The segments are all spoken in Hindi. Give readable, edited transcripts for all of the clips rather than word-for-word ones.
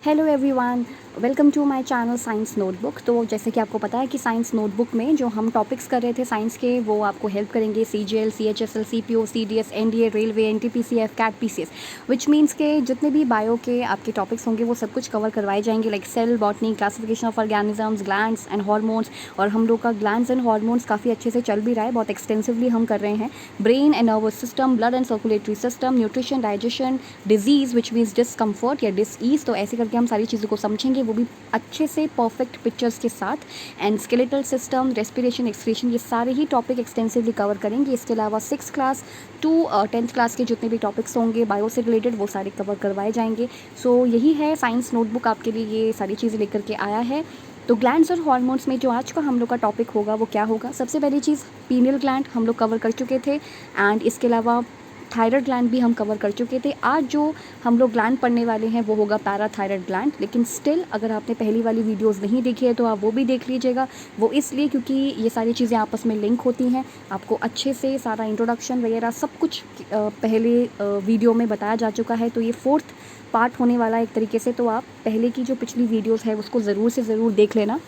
Hello everyone, welcome to my channel science notebook. तो जैसे कि आपको पता है कि साइंस नोटबुक में जो हम टॉपिक्स कर रहे थे साइंस के, वो आपको हेल्प करेंगे CGL, CHSL, CPO, CDS, NDA, railway, NTPC, CAT, PCS, which means के जितने भी बायो के आपके टॉपिक्स होंगे वो सब कुछ कवर करवाए जाएंगे, like cell, botany, classification of organisms, glands and hormones. और हम लोग का ग्लैंड्स एंड हार्मोन्स काफ़ी अच्छे से चल भी रहा है, बहुत एक्सटेंसिवली हम कर रहे हैं। Brain and nervous system, blood and circulatory system, nutrition, digestion, disease which means discomfort या डिसईज। तो ऐसे करके हम सारी चीज़ों को समझेंगे, वो भी अच्छे से परफेक्ट पिक्चर्स के साथ। And skeletal system, respiration, excretion, ये सारे ही टॉपिक एक्सटेंसिवली कवर करेंगे। इसके अलावा 6th class to 10th class के जितने भी टॉपिक्स होंगे बायो से रिलेटेड, वो सारे कवर करवाए जाएंगे। सो यही है साइंस नोटबुक, आपके लिए ये सारी चीज़ें लेकर के आया है। तो ग्लैंड्स और हार्मोन्स में जो आज का हम लोग का टॉपिक होगा वो क्या होगा? सबसे पहली चीज़, पीनियल ग्लैंड हम लोग कवर कर चुके थे। एंड इसके अलावा थायराइड ग्लैंड भी हम कवर कर चुके थे। आज जो हम लोग ग्लैंड पढ़ने वाले हैं वो होगा पैराथायराइड ग्लैंड। लेकिन स्टिल अगर आपने पहली वाली वीडियोस नहीं देखी है तो आप वो भी देख लीजिएगा। वो इसलिए क्योंकि ये सारी चीज़ें आपस में लिंक होती हैं। आपको अच्छे से सारा इंट्रोडक्शन वगैरह सब कुछ पहले वीडियो में बताया जा चुका है। तो ये 4th पार्ट होने वाला है एक तरीके से। तो आप पहले की जो पिछली वीडियोज़ है उसको ज़रूर से ज़रूर देख लेना।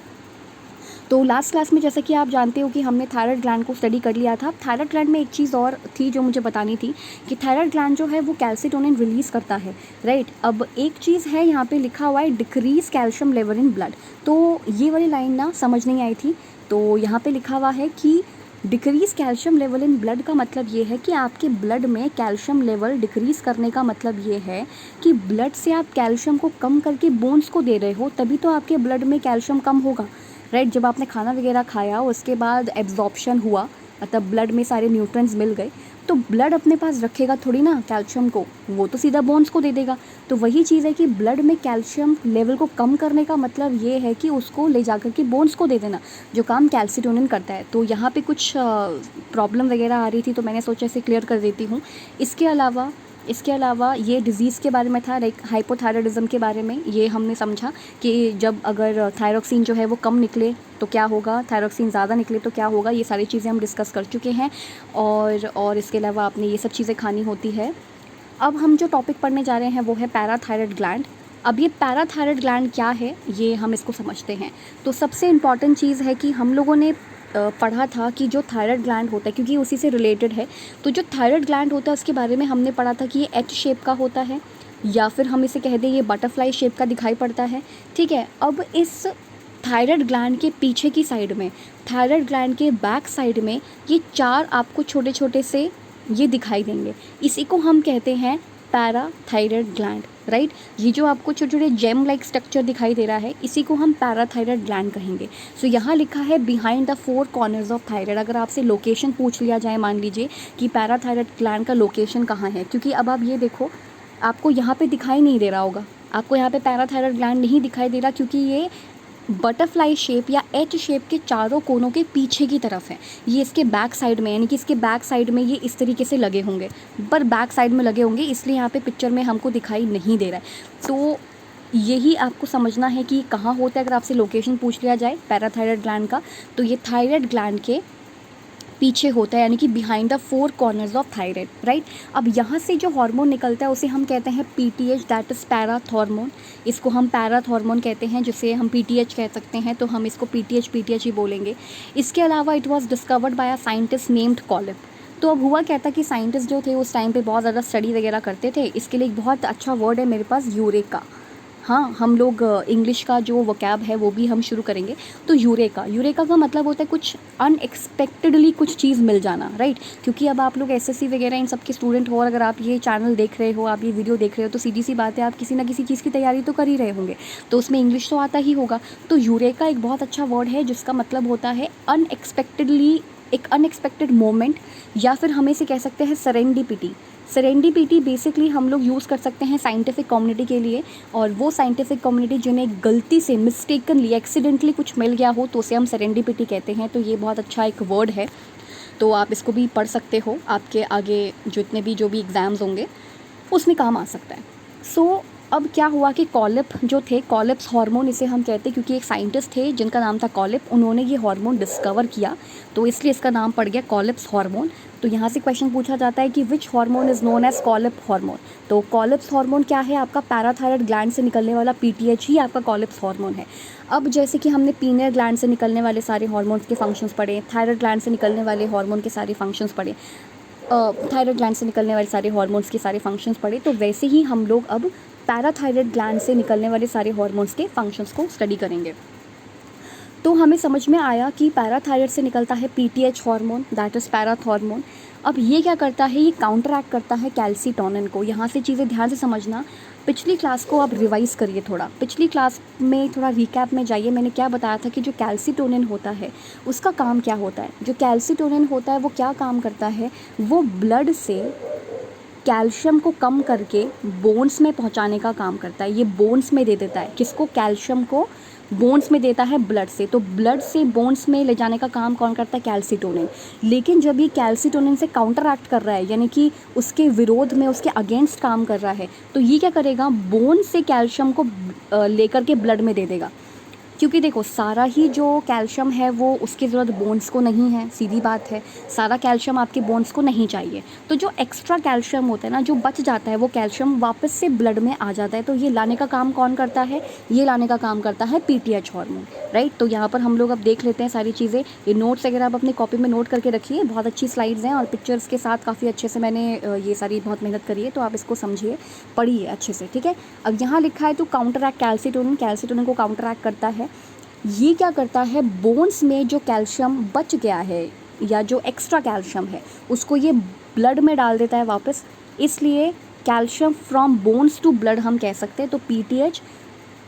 तो लास्ट क्लास में जैसे कि आप जानते हो कि हमने थायराइड ग्लैंड को स्टडी कर लिया था। थायराइड ग्लैंड में एक चीज़ और थी जो मुझे बतानी थी कि थायराइड ग्लैंड जो है वो कैल्सिटोनिन रिलीज़ करता है, राइट। अब एक चीज़ है यहाँ पे लिखा हुआ है decrease calcium level in blood. तो ये वाली लाइन ना समझ नहीं आई थी। तो यहाँ पे लिखा हुआ है कि decrease calcium level in blood का मतलब ये है कि आपके ब्लड में कैल्शियम लेवल डिक्रीज़ करने का मतलब ये है कि ब्लड से आप कैल्शियम को कम करके बोन्स को दे रहे हो, तभी तो आपके ब्लड में कैल्शियम कम होगा, राइट। जब आपने खाना वगैरह खाया उसके बाद एब्जॉर्प्शन हुआ, मतलब ब्लड में सारे न्यूट्रिएंट्स मिल गए, तो ब्लड अपने पास रखेगा थोड़ी ना कैल्शियम को, वो तो सीधा बोन्स को दे देगा। तो वही चीज़ है कि ब्लड में कैल्शियम लेवल को कम करने का मतलब ये है कि उसको ले जाकर के बोन्स को दे देना, जो काम कैल्सिटोनिन करता है। तो यहाँ पे कुछ प्रॉब्लम वगैरह आ रही थी तो मैंने सोचा इसे क्लियर कर देती हूँ। इसके अलावा ये डिज़ीज़ के बारे में था, लाइक हाइपोथायराइडिज्म के बारे में। ये हमने समझा कि जब अगर थायरॉक्सिन जो है वो कम निकले तो क्या होगा, थायरॉक्सिन ज़्यादा निकले तो क्या होगा, ये सारी चीज़ें हम डिस्कस कर चुके हैं। और इसके अलावा आपने ये सब चीज़ें खानी होती है। अब हम जो टॉपिक पढ़ने जा रहे हैं वो है पैराथायराइड ग्लैंड। अब ये पैराथायराइड ग्लैंड क्या है ये हम इसको समझते हैं। तो सबसे इम्पॉर्टेंट चीज़ है कि हम लोगों ने पढ़ा था कि जो थायराइड ग्लैंड होता है, क्योंकि उसी से रिलेटेड है, तो जो थायराइड ग्लैंड होता है उसके बारे में हमने पढ़ा था कि ये H शेप का होता है, या फिर हम इसे कह दें ये बटरफ्लाई शेप का दिखाई पड़ता है, ठीक है। अब इस थायराइड ग्लैंड के पीछे की साइड में, थायराइड ग्लैंड के बैक साइड में ये 4 आपको छोटे छोटे से ये दिखाई देंगे। इसी को हम कहते हैं पैराथायराइड ग्लैंड, राइट। ये जो आपको छोटे छोटे जेम लाइक स्ट्रक्चर दिखाई दे रहा है इसी को हम पैराथायराइड ग्लैंड कहेंगे। सो यहाँ लिखा है behind the 4 corners of thyroid. अगर आपसे लोकेशन पूछ लिया जाए, मान लीजिए कि पैराथायराइड ग्लैंड का लोकेशन कहाँ है, क्योंकि अब आप ये देखो, आपको यहाँ पे दिखाई नहीं दे रहा होगा, आपको यहाँ पे पैराथायराइड ग्लैंड नहीं दिखाई दे रहा, क्योंकि ये बटरफ्लाई शेप या H शेप के चारों कोनों के पीछे की तरफ है। ये इसके बैक साइड में, यानी कि इसके बैक साइड में ये इस तरीके से लगे होंगे, पर बैक साइड में लगे होंगे, इसलिए यहाँ पे पिक्चर में हमको दिखाई नहीं दे रहा है। तो यही आपको समझना है कि कहाँ होता है। अगर आपसे लोकेशन पूछ लिया जाए पैराथायराइड ग्लैंड का, तो ये थायराइड ग्लैंड के पीछे होता है, यानी कि behind the 4 corners of thyroid, right. अब यहाँ से जो हार्मोन निकलता है उसे हम कहते हैं PTH, दैट इज़ पैराथॉर्मोन। इसको हम पैराथॉर्मोन कहते हैं, जिसे हम PTH कह सकते हैं, तो हम इसको PTH ही बोलेंगे। इसके अलावा it was discovered by a scientist named Collip. तो अब हुआ क्या था कि साइंटिस्ट जो थे उस टाइम पे बहुत ज़्यादा स्टडी वगैरह करते थे। इसके लिए एक बहुत अच्छा वर्ड है मेरे पास, यूरेका। हाँ, हम लोग इंग्लिश का जो वोकैब है वो भी हम शुरू करेंगे। तो यूरेका का मतलब होता है कुछ अनएक्सपेक्टेडली कुछ चीज़ मिल जाना, राइट। क्योंकि अब आप लोग SSC वगैरह इन सब के स्टूडेंट हो, और अगर आप ये चैनल देख रहे हो, आप ये वीडियो देख रहे हो, तो सीधी सी बात है आप किसी ना किसी चीज़ की तैयारी तो कर ही रहे होंगे, तो उसमें इंग्लिश तो आता ही होगा। तो यूरेका एक बहुत अच्छा वर्ड है जिसका मतलब होता है अनएक्सपेक्टेडली, एक अनएक्सपेक्टेड मोमेंट, या फिर हम इसे कह सकते हैं सेरेंडिपिटी। सेरेंडिपिटी बेसिकली हम लोग यूज़ कर सकते हैं साइंटिफिक कम्युनिटी के लिए, और वो साइंटिफिक कम्युनिटी जिन्हें गलती से, मिस्टेकनली, एक्सीडेंटली कुछ मिल गया हो तो उसे हम सेरेंडिपिटी कहते हैं। तो ये बहुत अच्छा एक वर्ड है, तो आप इसको भी पढ़ सकते हो, आपके आगे जितने भी जो भी एग्ज़ाम्स होंगे उसमें काम आ सकता है। सो अब क्या हुआ कि कॉलिप जो थे, कॉलिप्स हार्मोन इसे हम कहते हैं क्योंकि एक साइंटिस्ट थे जिनका नाम था कॉलिप, उन्होंने ये हार्मोन डिस्कवर किया, तो इसलिए इसका नाम पड़ गया कॉलिप्स हार्मोन। तो यहाँ से क्वेश्चन पूछा जाता है कि which hormone is known as Collip hormone. तो कॉलिप्स हार्मोन क्या है? आपका पैराथायरॉयड ग्लैंड से निकलने वाला पीटीएच ही आपका कॉलिप्स हार्मोन है। अब जैसे कि हमने पीनियल ग्लैंड से निकलने वाले सारे हार्मोन्स के फंक्शंस पढ़े, थायराइड ग्लैंड से निकलने वाले हार्मोन के सारे फंक्शंस पढ़े, थायराइड ग्लैंड से निकलने वाले सारे हार्मोन्स के सारे फंक्शंस पढ़े, तो वैसे ही हम लोग अब पैराथायरॉयड ग्लैंड से निकलने वाले सारे हार्मोन्स के फंक्शंस को स्टडी करेंगे। तो हमें समझ में आया कि पैराथायरॉयड से निकलता है PTH hormone, that is parathormone. अब ये क्या करता है? ये काउंटरैक्ट करता है कैल्सीटोनिन को। यहाँ से चीज़ें ध्यान से समझना। पिछली क्लास को आप रिवाइज़ करिए थोड़ा, पिछली क्लास में थोड़ा रिकैप में जाइए। मैंने क्या बताया था कि जो कैल्सीटोनिन होता है उसका काम क्या होता है? जो कैल्सीटोनिन होता है वो क्या काम करता है? वो ब्लड से कैल्शियम को कम करके बोन्स में पहुंचाने का काम करता है। ये बोन्स में दे देता है, किसको? कैल्शियम को बोन्स में देता है ब्लड से। तो ब्लड से बोन्स में ले जाने का काम कौन करता है? कैल्सीटोनिन। लेकिन जब ये कैल्सीटोनिन से काउंटरएक्ट कर रहा है, यानी कि उसके विरोध में, उसके अगेंस्ट काम कर रहा है, तो ये क्या करेगा? बोन से कैल्शियम को लेकर के ब्लड में दे देगा। क्योंकि देखो, सारा ही जो कैल्शियम है वो उसकी ज़रूरत बोन्स को नहीं है, सीधी बात है। सारा कैल्शियम आपके बोन्स को नहीं चाहिए। तो जो एक्स्ट्रा कैल्शियम होता है ना, जो बच जाता है, वो कैल्शियम वापस से ब्लड में आ जाता है। तो ये लाने का काम कौन करता है? ये लाने का काम करता है पीटीएच हार्मोन, राइट। तो यहाँ पर हम लोग अब देख लेते हैं सारी चीज़ें। ये नोट्स अगर आप अपनी कॉपी में नोट करके रखिए, बहुत अच्छी स्लाइड्स हैं और पिक्चर्स के साथ काफ़ी अच्छे से मैंने ये सारी बहुत मेहनत करी है, तो आप इसको समझिए, पढ़िए अच्छे से, ठीक है। अब यहाँ लिखा है तो काउंटरैक्ट कैल्सीटोनिन, कैल्सीटोनिन को काउंटरैक्ट करता है। ये क्या करता है? बोन्स में जो कैल्शियम बच गया है या जो एक्स्ट्रा कैल्शियम है उसको ये ब्लड में डाल देता है वापस। इसलिए calcium from bones to blood हम कह सकते हैं। तो पीटीएच,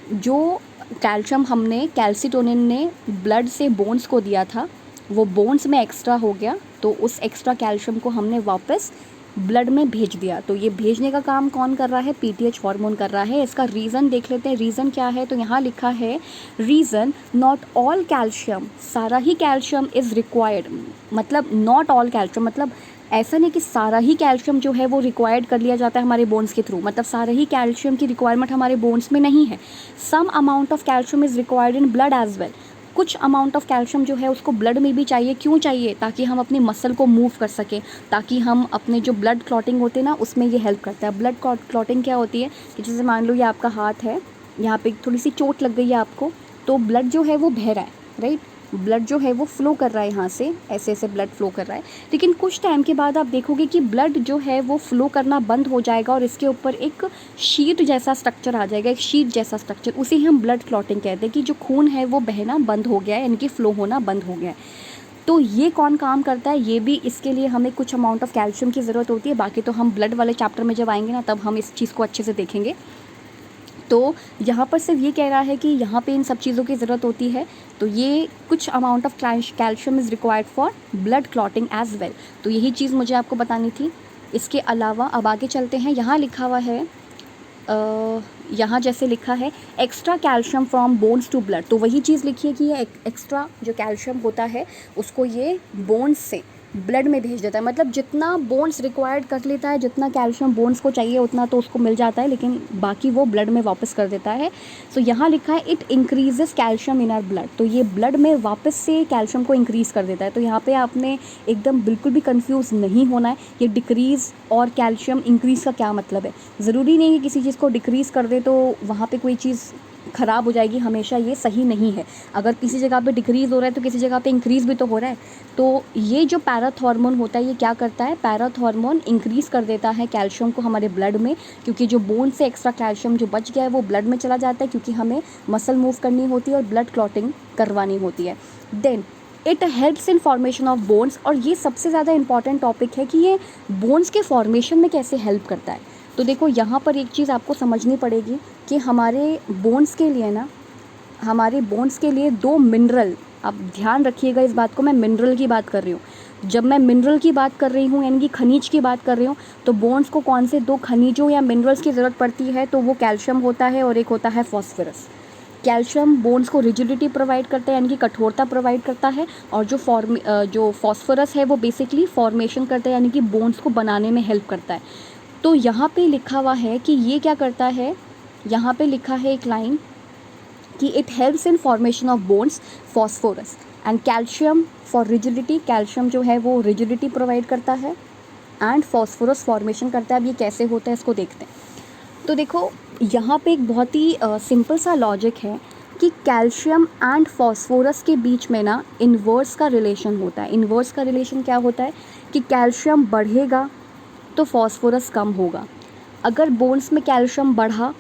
जो कैल्शियम हमने कैल्सीटोनिन ने ब्लड से बोन्स को दिया था, वो बोन्स में एक्स्ट्रा हो गया, तो उस एक्स्ट्रा कैल्शियम को हमने वापस ब्लड में भेज दिया। तो ये भेजने का काम कौन कर रहा है? पीटीएच हार्मोन कर रहा है। इसका रीज़न देख लेते हैं। रीज़न क्या है? तो यहाँ लिखा है रीज़न, नॉट ऑल कैल्शियम, सारा ही कैल्शियम इज़ रिक्वायर्ड। मतलब नॉट ऑल कैल्शियम मतलब ऐसा नहीं कि सारा ही कैल्शियम जो है वो रिक्वायर्ड कर लिया जाता है हमारे बोन्स के थ्रू। मतलब सारा ही कैल्शियम की रिक्वायरमेंट हमारे बोन्स में नहीं है। Some amount of calcium is required in blood as well. कुछ अमाउंट ऑफ कैल्शियम जो है उसको ब्लड में भी चाहिए। क्यों चाहिए? ताकि हम अपनी मसल को मूव कर सकें, ताकि हम अपने जो ब्लड क्लॉटिंग होते हैं ना, उसमें ये हेल्प करता है। ब्लड क्लॉटिंग क्या होती है कि जैसे मान लो ये आपका हाथ है, यहाँ पे थोड़ी सी चोट लग गई है आपको, तो ब्लड जो है वो बह रहा है, राइट। ब्लड जो है वो फ्लो कर रहा है, यहाँ से ऐसे ऐसे ब्लड फ्लो कर रहा है। लेकिन कुछ टाइम के बाद आप देखोगे कि ब्लड जो है वो फ्लो करना बंद हो जाएगा और इसके ऊपर एक शीट जैसा स्ट्रक्चर आ जाएगा, एक शीट जैसा स्ट्रक्चर, उसे हम ब्लड क्लॉटिंग कहते हैं कि जो खून है वो बहना बंद हो गया है, यानी कि फ्लो होना बंद हो गया है। तो ये कौन काम करता है? ये भी इसके लिए हमें कुछ अमाउंट ऑफ कैल्शियम की ज़रूरत होती है। बाकी तो हम ब्लड वाले चैप्टर में जब आएंगे ना, तब हम इस चीज़ को अच्छे से देखेंगे। तो यहाँ पर सिर्फ ये कह रहा है कि यहाँ पे इन सब चीज़ों की ज़रूरत होती है। तो ये कुछ amount of calcium is required for blood clotting as well. तो यही चीज़ मुझे आपको बतानी थी। इसके अलावा अब आगे चलते हैं। यहाँ लिखा हुआ है, यहाँ जैसे लिखा है extra calcium from bones to blood, तो वही चीज़ लिखिए कि ये एक्स्ट्रा जो कैल्शियम होता है उसको ये बोन्स से ब्लड में भेज देता है। मतलब जितना बोन्स रिक्वायर्ड कर लेता है, जितना कैल्शियम बोन्स को चाहिए उतना तो उसको मिल जाता है, लेकिन बाकी वो ब्लड में वापस कर देता है। सो यहाँ लिखा है it increases calcium in our blood, तो ये ब्लड में वापस से कैल्शियम को इंक्रीज़ कर देता है। तो यहाँ पे आपने एकदम बिल्कुल भी कंफ्यूज नहीं होना है। ये डिक्रीज़ और कैल्शियम इंक्रीज़ का क्या मतलब है? ज़रूरी नहीं है किसी चीज़ को डिक्रीज़ कर दे तो वहाँ पे कोई चीज़ ख़राब हो जाएगी, हमेशा ये सही नहीं है। अगर किसी जगह पे डिक्रीज़ हो रहा है तो किसी जगह पे इंक्रीज़ भी तो हो रहा है। तो ये जो पैराथॉर्मोन होता है ये क्या करता है? पैराथॉर्मोन इंक्रीज़ कर देता है कैल्शियम को हमारे ब्लड में, क्योंकि जो बोन से एक्स्ट्रा कैल्शियम जो बच गया है वो ब्लड में चला जाता है, क्योंकि हमें मसल मूव करनी होती है और ब्लड क्लॉटिंग करवानी होती है। Then it helps in formation of bones, और ये सबसे ज़्यादा इंपॉर्टेंट टॉपिक है कि ये बोन्स के फॉर्मेशन में कैसे हेल्प करता है। तो देखो यहाँ पर एक चीज़ आपको समझनी पड़ेगी कि हमारे बोन्स के लिए ना, हमारे बोन्स के लिए दो मिनरल, आप ध्यान रखिएगा इस बात को, मैं मिनरल की बात कर रही हूँ। जब मैं मिनरल की बात कर रही हूँ यानी कि खनिज की बात कर रही हूँ, तो बोन्स को कौन से दो खनिजों या मिनरल्स की ज़रूरत पड़ती है? तो वो कैल्शियम होता है और एक होता है फॉस्फोरस। कैल्शियम बोन्स को रिजिडिटी प्रोवाइड करता है, यानी कि कठोरता प्रोवाइड करता है, और जो फॉस्फोरस है वो बेसिकली फॉर्मेशन करता है, यानी कि बोन्स को बनाने में हेल्प करता है। तो यहाँ पे लिखा हुआ है कि ये क्या करता है? यहाँ पे लिखा है एक लाइन कि it helps in formation of bones, phosphorus and calcium for rigidity. Calcium जो है वो रिजिडिटी प्रोवाइड करता है एंड फॉस्फोरस फॉर्मेशन करता है। अब ये कैसे होता है इसको देखते हैं। तो देखो यहाँ पे एक बहुत ही सिंपल सा लॉजिक है कि कैल्शियम एंड फॉस्फोरस के बीच में ना इन्वर्स का रिलेशन होता है। इन्वर्स का रिलेशन क्या होता है कि कैल्शियम बढ़ेगा तो फॉस्फोरस कम होगा। अगर बोन्स में कैल्शियम बढ़ा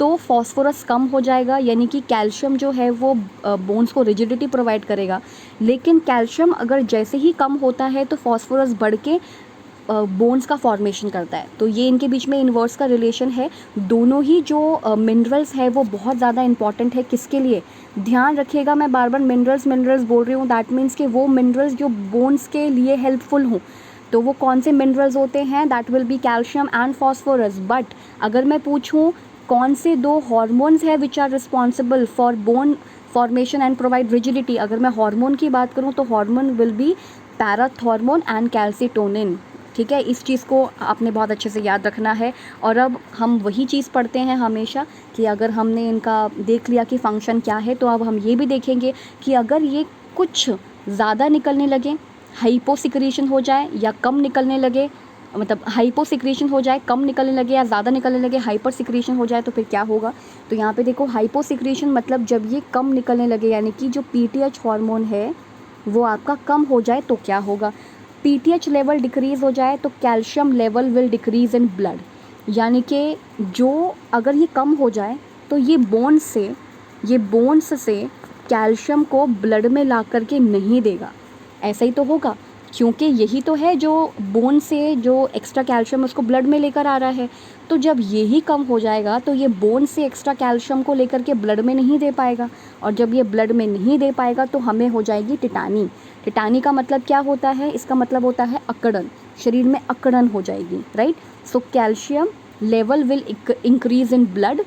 तो फॉस्फोरस कम हो जाएगा, यानी कि कैल्शियम जो है वो बोन्स को रिजिडिटी प्रोवाइड करेगा, लेकिन कैल्शियम अगर जैसे ही कम होता है तो फॉस्फोरस बढ़ के बोन्स का फॉर्मेशन करता है। तो ये इनके बीच में इन्वर्स का रिलेशन है। दोनों ही जो मिनरल्स है वो बहुत ज़्यादा इंपॉर्टेंट है। किसके लिए? ध्यान रखिएगा, मैं बार बार मिनरल्स बोल रही हूँ, दैट मीन्स कि वो मिनरल्स जो बोन्स के लिए हेल्पफुल हों। तो वो कौन से मिनरल्स होते हैं? That will be calcium and phosphorus. But अगर मैं पूछूँ कौन से दो हॉर्मोन्स है which are responsible for bone formation and provide rigidity, अगर मैं हार्मोन की बात करूँ तो hormone will be parathormone and calcitonin. ठीक है, इस चीज़ को आपने बहुत अच्छे से याद रखना है। और अब हम वही चीज़ पढ़ते हैं हमेशा कि अगर हमने इनका देख लिया कि फ़ंक्शन क्या है, तो अब हम ये भी देखेंगे कि अगर ये कुछ ज़्यादा निकलने लगे, हाइपोसिक्रीशन हो जाए या कम निकलने लगे, मतलब हाइपोसिक्रीशन हो जाए, कम निकलने लगे, या ज़्यादा निकलने लगे, हाइपर सिक्रीशन हो जाए, तो फिर क्या होगा? तो यहाँ पे देखो हाइपोसिक्रीशन मतलब जब ये कम निकलने लगे, यानी कि जो पीटीएच हार्मोन है वो आपका कम हो जाए तो क्या होगा? पीटीएच लेवल डिक्रीज़ हो जाए तो calcium level will decrease in blood. यानी कि जो अगर ये कम हो जाए तो ये बोन्स से कैल्शियम को ब्लड में ला करके नहीं देगा। ऐसा ही तो होगा, क्योंकि यही तो है जो बोन से जो एक्स्ट्रा कैल्शियम उसको ब्लड में लेकर आ रहा है। तो जब यही कम हो जाएगा तो ये बोन से एक्स्ट्रा कैल्शियम को लेकर के ब्लड में नहीं दे पाएगा, और जब ये ब्लड में नहीं दे पाएगा तो हमें हो जाएगी टिटानी। टिटानी का मतलब क्या होता है? इसका मतलब होता है अकड़न, शरीर में अकड़न हो जाएगी, right. So calcium level will increase in blood,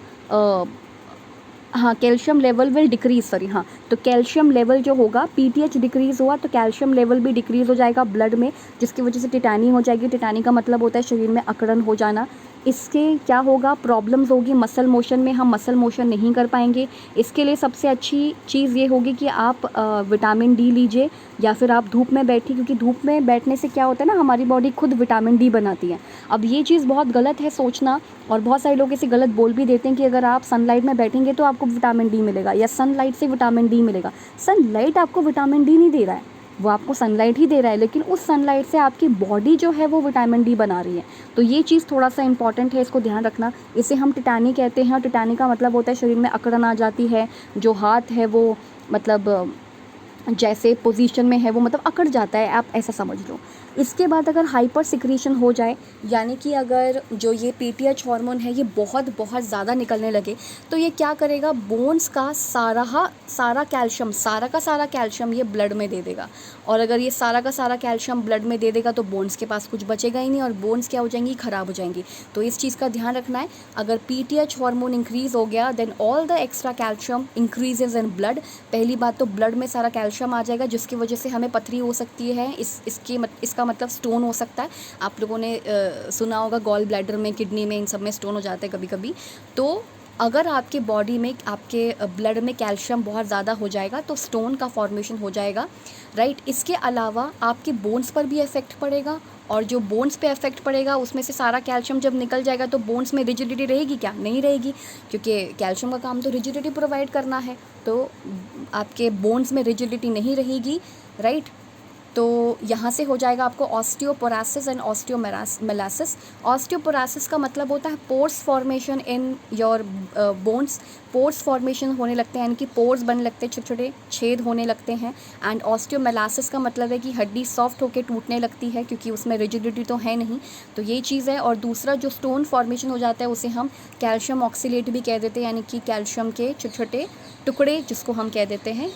हाँ कैल्शियम लेवल विल डिक्रीज, हाँ, तो कैल्शियम लेवल जो होगा, पीटीएच डिक्रीज़ हुआ तो कैल्शियम लेवल भी डिक्रीज़ हो जाएगा ब्लड में, जिसकी वजह से टिटानी हो जाएगी। टिटानी का मतलब होता है शरीर में अकड़न हो जाना। इसके क्या होगा? प्रॉब्लम्स होगी मसल मोशन में, हम मसल मोशन नहीं कर पाएंगे। इसके लिए सबसे अच्छी चीज़ ये होगी कि आप विटामिन डी लीजिए, या फिर आप धूप में बैठिए, क्योंकि धूप में बैठने से क्या होता है ना, हमारी बॉडी खुद विटामिन डी बनाती है। अब ये चीज़ बहुत गलत है सोचना, और बहुत सारे लोग इसे गलत बोल भी देते हैं कि अगर आप सनलाइट में बैठेंगे तो आपको विटामिन डी मिलेगा, या सनलाइट से विटामिन डी मिलेगा। सनलाइट आपको विटामिन डी नहीं दे रहा है, वो आपको सनलाइट ही दे रहा है, लेकिन उस सनलाइट से आपकी बॉडी जो है वो विटामिन डी बना रही है। तो ये चीज़ थोड़ा सा इंपॉर्टेंट है, इसको ध्यान रखना। इसे हम टिटानी कहते हैं, और टिटानी का मतलब होता है शरीर में अकड़न आ जाती है, जो हाथ है वो मतलब जैसे पोजीशन में है वो मतलब अकड़ जाता है, आप ऐसा समझ लो। इसके बाद अगर हाइपर सिक्रीशन हो जाए, यानी कि अगर जो ये पीटीएच हार्मोन है ये बहुत बहुत ज़्यादा निकलने लगे, तो ये क्या करेगा? बोन्स का सारा कैल्शियम ये ब्लड में दे देगा। और अगर ये सारा का सारा कैल्शियम ब्लड में दे देगा तो बोन्स के पास कुछ बचेगा ही नहीं, और बोन्स क्या हो जाएंगी? ख़राब हो जाएंगी। तो इस चीज़ का ध्यान रखना है। अगर पीटीएच हार्मोन इंक्रीज़ हो गया, then all the extra calcium increases in blood. पहली बात तो ब्लड में सारा कैल्शियम आ जाएगा, जिसकी वजह से हमें पथरी हो सकती है। इसका मतलब स्टोन हो सकता है। आप लोगों ने सुना होगा गॉल ब्लैडर में, किडनी में, इन सब में स्टोन हो जाते हैं कभी कभी। तो अगर आपके बॉडी में, आपके ब्लड में कैल्शियम बहुत ज़्यादा हो जाएगा तो स्टोन का फॉर्मेशन हो जाएगा, राइट। इसके अलावा आपके बोन्स पर भी इफेक्ट पड़ेगा, और जो बोन्स पे इफेक्ट पड़ेगा उसमें से सारा कैल्शियम जब निकल जाएगा तो बोन्स में रिजिडिटी रहेगी क्या? नहीं रहेगी, क्योंकि कैल्शियम का काम तो रिजिडिटी प्रोवाइड करना है। तो आपके बोन्स में रिजिडिटी नहीं रहेगी, राइट। तो यहाँ से हो जाएगा आपको ऑस्टियोपोरोसिस एंड ऑस्टियोमेलासिस। ऑस्टियोपोरोसिस का मतलब होता है pores formation in your bones. Pores formation होने लगते हैं, यानी कि पोर्स बनने लगते हैं, छोटे छोटे छेद होने लगते हैं। एंड ऑस्टियोमेलासिस का मतलब है कि हड्डी सॉफ्ट होकर टूटने लगती है, क्योंकि उसमें रिजिडिटी तो है नहीं। तो ये चीज़ है। और दूसरा जो स्टोन फॉर्मेशन हो जाता है उसे हम कैल्शियम ऑक्सीलेट भी कह देते हैं, यानी कि कैल्शियम के छोटे छोटे टुकड़े जिसको हम कह देते हैं।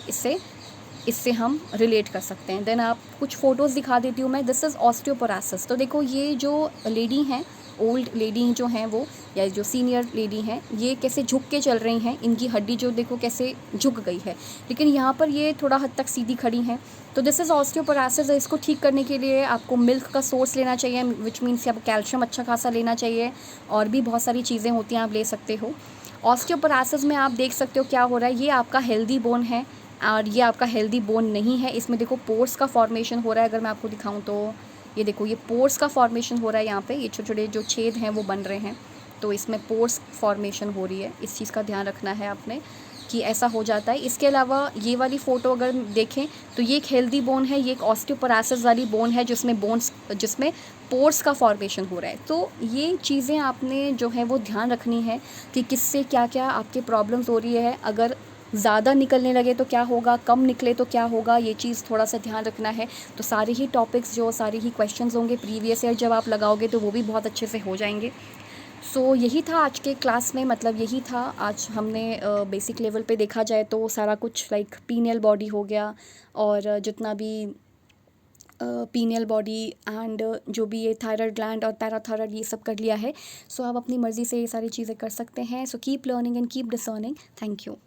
इससे हम रिलेट कर सकते हैं। देन आप कुछ फ़ोटोज़ दिखा देती हूँ मैं। This is osteoporosis. तो देखो ये जो लेडी हैं ओल्ड लेडी जो हैं वो, या जो सीनियर लेडी हैं, ये कैसे झुक के चल रही हैं, इनकी हड्डी जो देखो कैसे झुक गई है, लेकिन यहाँ पर ये थोड़ा हद तक सीधी खड़ी हैं। तो दिस इज़ ऑस्टियोपोरोसिस। इसको ठीक करने के लिए आपको मिल्क का सोर्स लेना चाहिए, विच मीन्स आपको कैल्शियम अच्छा खासा लेना चाहिए, और भी बहुत सारी चीज़ें होती हैं आप ले सकते हो। ऑस्टियोपोरोसिस में आप देख सकते हो क्या हो रहा है, ये आपका हेल्दी बोन है और ये आपका हेल्दी बोन नहीं है। इसमें देखो पोर्स का फॉर्मेशन हो रहा है। अगर मैं आपको दिखाऊं तो ये देखो, ये पोर्स का फॉर्मेशन हो रहा है, यहाँ पे ये छोटे छोटे जो छेद हैं वो बन रहे हैं, तो इसमें पोर्स फॉर्मेशन हो रही है। इस चीज़ का ध्यान रखना है आपने कि ऐसा हो जाता है। इसके अलावा ये वाली फ़ोटो अगर देखें तो ये एक हेल्दी बोन है, ये एक ऑस्टियोपोरोसिस वाली बोन है जिसमें पोर्स का फॉर्मेशन हो रहा है। तो ये चीज़ें आपने जो है वो ध्यान रखनी है कि किससे क्या क्या आपके प्रॉब्लम्स हो रही है। अगर ज़्यादा निकलने लगे तो क्या होगा, कम निकले तो क्या होगा, ये चीज़ थोड़ा सा ध्यान रखना है। तो सारे ही टॉपिक्स सारे ही क्वेश्चंस होंगे प्रीवियस ईयर जब आप लगाओगे तो वो भी बहुत अच्छे से हो जाएंगे। सो यही था आज के क्लास में, मतलब यही था आज हमने बेसिक लेवल पे देखा जाए तो सारा कुछ लाइक पीनियल बॉडी हो गया, और जितना भी पीनियल बॉडी एंड जो भी ये थायराइड ग्लैंड और पैराथायराइड ये सब कर लिया है। सो आप अपनी मर्ज़ी से ये सारी चीज़ें कर सकते हैं। So keep learning and keep discerning. Thank you.